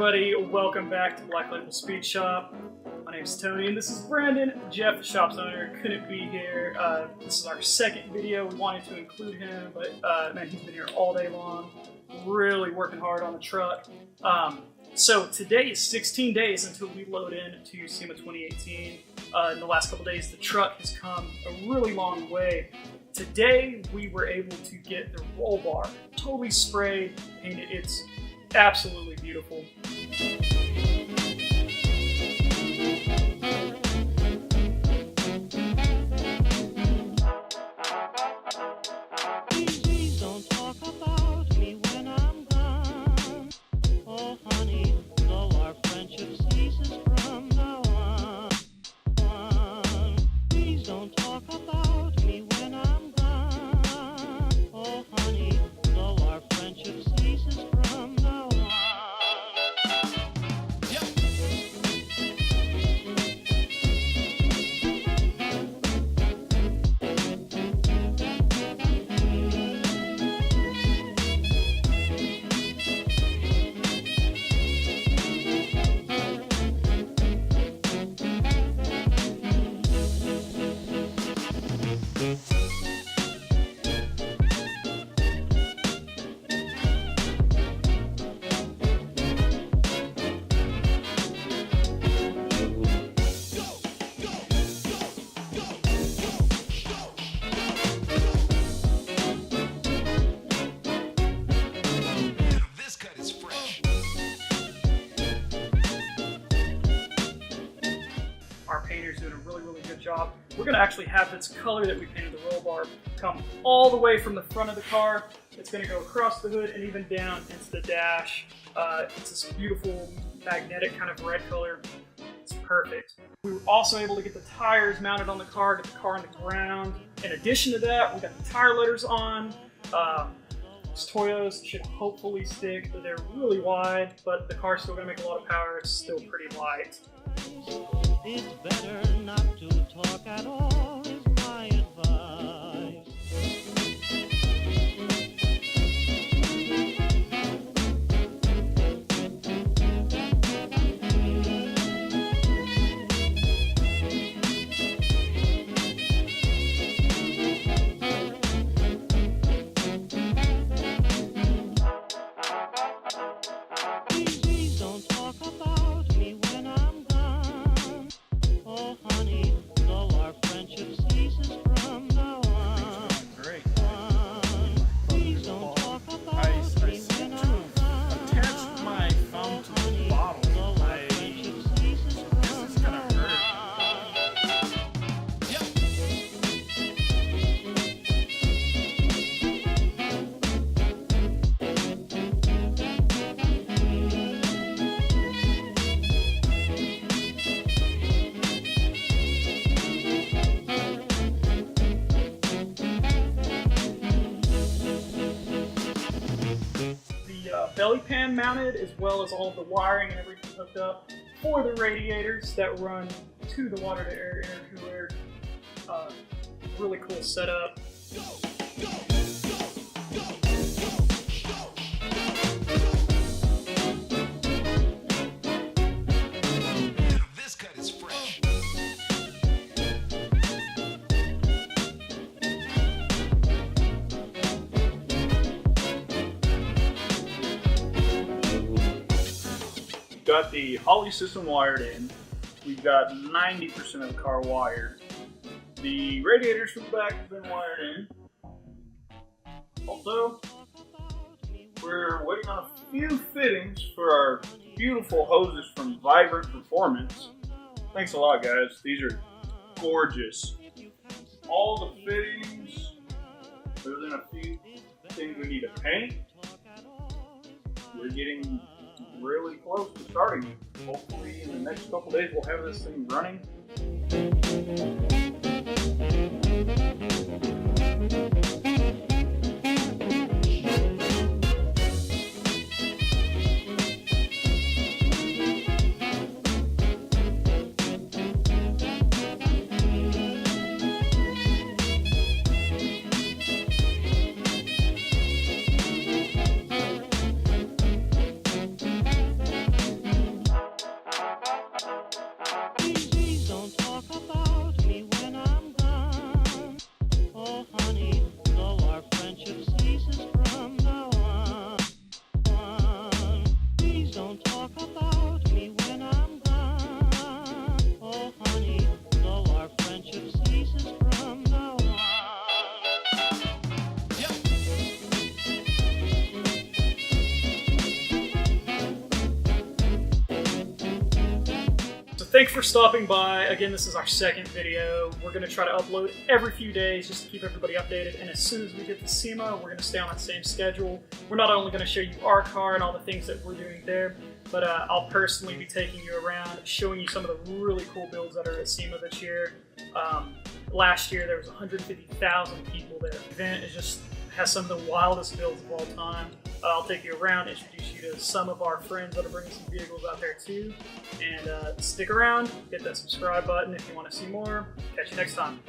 everybody, welcome back to Black Label Speed Shop. My name's Tony and this is Brandon. Jeff, the shop's owner, couldn't be here. This is our second video. We wanted to include him, but man, he's been here all day long, really working hard on the truck. So today is 16 days until we load in to SEMA 2018. In the last couple days, the truck has come a really long way. Today, we were able to get the roll bar totally sprayed, painted. It's absolutely beautiful. Please don't talk about me when I'm gone. Oh honey, though our friendship ceases from now on. Please don't talk about me when I'm gone. Oh honey, though our friendship ceases from now on. Our painter's doing a really good job. We're going to actually have this color that we painted the roll bar come all the way from the front of the car. It's going to go across the hood and even down into the dash. It's this beautiful magnetic kind of red color. It's perfect. We were also able to get the tires mounted on the car, get the car on the ground. In addition to that, we got the tire letters on. These Toyos should hopefully stick. They're really wide, but the car's still going to make a lot of power. It's still pretty light. It's better not to talk at all, is my advice. Please don't talk about me when I'm gone. Oh honey, though our friendship ceases from now on. Great. Please don't talk about I me seem when to I'm have attached my thumb to the bottle. though our friendship ceases This from is gonna now hurt. The belly pan mounted, as well as all of the wiring and everything hooked up for the radiators that run to the water to air intercooler. Really cool setup. This cut is fresh. We've got the Holly system wired in. We've got 90% of the car wired. The radiators from the back have been wired in. Also, we're waiting on a few fittings for our beautiful hoses from Vibrant Performance. Thanks a lot, guys. These are gorgeous. All the fittings, other than a few things we need to paint, we're getting really close to starting. Hopefully in the next couple days we'll have this thing running. thanks for stopping by. Again, this is our second video. We're going to try to upload every few days just to keep everybody updated. And as soon as we get to SEMA, we're going to stay on that same schedule. We're not only going to show you our car and all the things that we're doing there, but I'll personally be taking you around, showing you some of the really cool builds that are at SEMA this year. Last year there was 150,000 people there. The event has some of the wildest builds of all time. I'll take you around, introduce you to some of our friends that are bringing some vehicles out there too. And stick around, hit that subscribe button if you want to see more. Catch you next time.